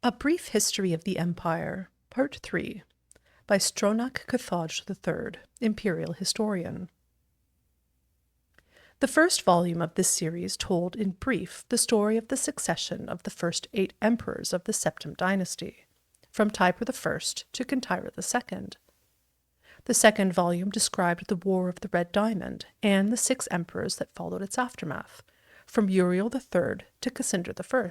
A Brief History of the Empire, Part 3, by Stronach Cathaj III, Imperial Historian. The first volume of this series told in brief the story of the succession of the first 8 emperors of the Septim dynasty, from Tibur I to Kintyre II. The second volume described the War of the Red Diamond and the 6 emperors that followed its aftermath, from Uriel III to Cassandra I.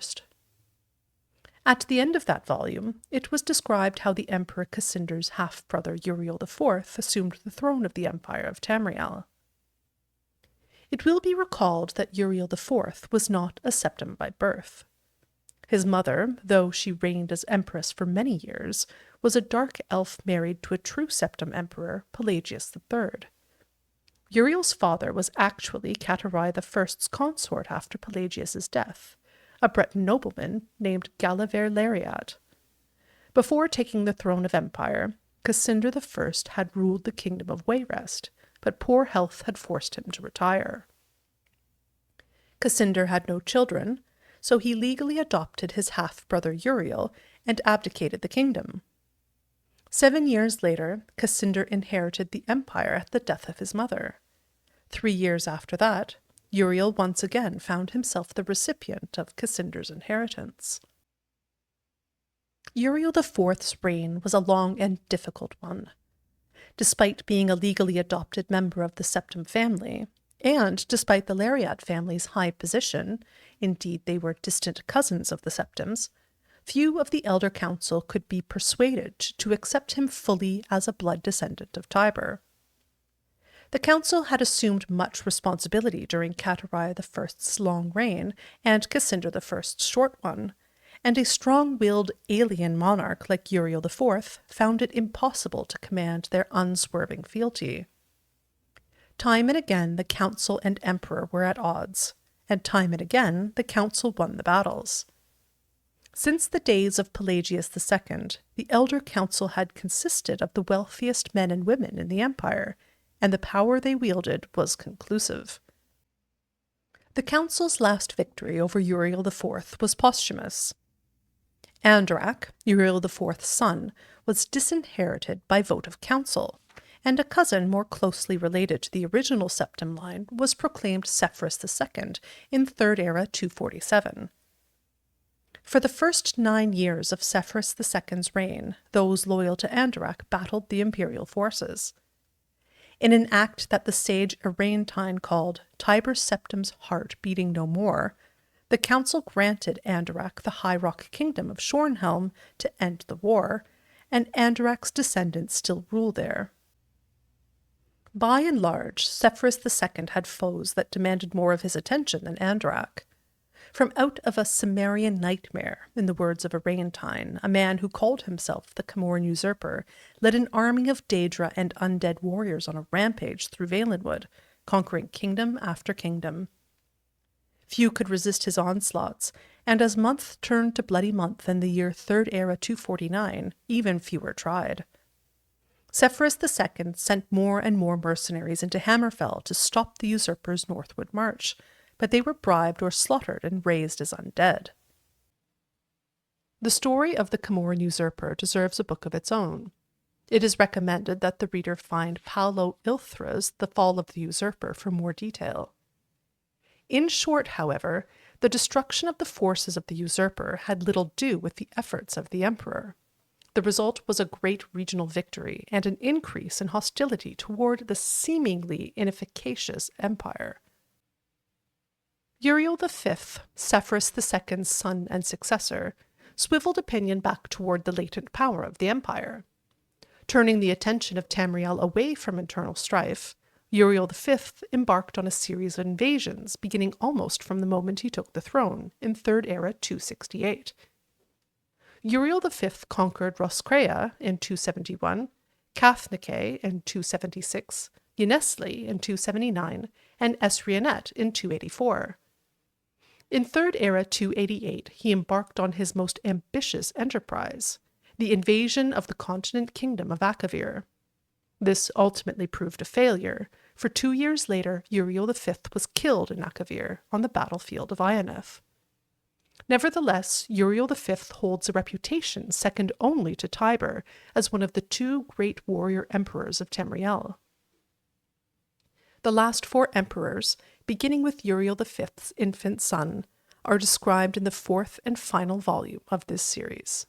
At the end of that volume, it was described how the Emperor Cassandra's half-brother Uriel IV assumed the throne of the Empire of Tamriel. It will be recalled that Uriel IV was not a septim by birth. His mother, though she reigned as empress for many years, was a dark elf married to a true septim emperor, Pelagius III. Uriel's father was actually Catarai I's consort after Pelagius's death, a Breton nobleman named Galaver Lariat. Before taking the throne of empire, Cassandra I had ruled the kingdom of Wayrest, but poor health had forced him to retire. Cassandra had no children, so he legally adopted his half-brother Uriel and abdicated the kingdom. 7 years later, Cassandra inherited the empire at the death of his mother. 3 years after that, Uriel once again found himself the recipient of Cassandra's inheritance. Uriel IV's reign was a long and difficult one. Despite being a legally adopted member of the Septim family, and despite the Lariat family's high position, indeed they were distant cousins of the Septims, few of the Elder Council could be persuaded to accept him fully as a blood descendant of Tibur. The council had assumed much responsibility during Catarai I's long reign and Cassandra I's short one, and a strong-willed alien monarch like Uriel IV found it impossible to command their unswerving fealty. Time and again the council and emperor were at odds, and time and again the council won the battles. Since the days of Pelagius II, the Elder Council had consisted of the wealthiest men and women in the empire, and the power they wielded was conclusive. The council's last victory over Uriel IV was posthumous. Andrak, Uriel IV's son, was disinherited by vote of council, and a cousin more closely related to the original septim line was proclaimed Sepphoris II in 3rd Era 247. For the first 9 years of Sepphoris II's reign, those loyal to Andrak battled the imperial forces. In an act that the sage Araintine called Tibur Septim's Heart Beating No More, the council granted Andrak the High Rock Kingdom of Shornhelm to end the war, and Andrak's descendants still rule there. By and large, Sepphoris II had foes that demanded more of his attention than Andrak. From out of a Cimmerian nightmare, in the words of Araintine, a man who called himself the Camoran usurper led an army of Daedra and undead warriors on a rampage through Valenwood, conquering kingdom after kingdom. Few could resist his onslaughts, and as month turned to bloody month in the year 3rd Era 249, even fewer tried. Sepphoris II sent more and more mercenaries into Hammerfell to stop the usurper's northward march, but they were bribed or slaughtered and raised as undead. The story of the Camoran usurper deserves a book of its own. It is recommended that the reader find Paulo Ilthra's The Fall of the Usurper for more detail. In short, however, the destruction of the forces of the usurper had little to do with the efforts of the emperor. The result was a great regional victory and an increase in hostility toward the seemingly inefficacious empire. Uriel V, Sepphoris II's son and successor, swiveled opinion back toward the latent power of the empire. Turning the attention of Tamriel away from internal strife, Uriel V embarked on a series of invasions, beginning almost from the moment he took the throne, in 3rd Era 268. Uriel V conquered Roscrea in 271, Cathnike in 276, Yenesli in 279, and Esrionet in 284. In 3rd Era 288, he embarked on his most ambitious enterprise, the invasion of the continent kingdom of Akavir. This ultimately proved a failure, for 2 years later Uriel V was killed in Akavir on the battlefield of Ionith. Nevertheless, Uriel V holds a reputation second only to Tiber as one of the two great warrior emperors of Tamriel. The last four emperors, beginning with Uriel V's infant son, are described in the fourth and final volume of this series.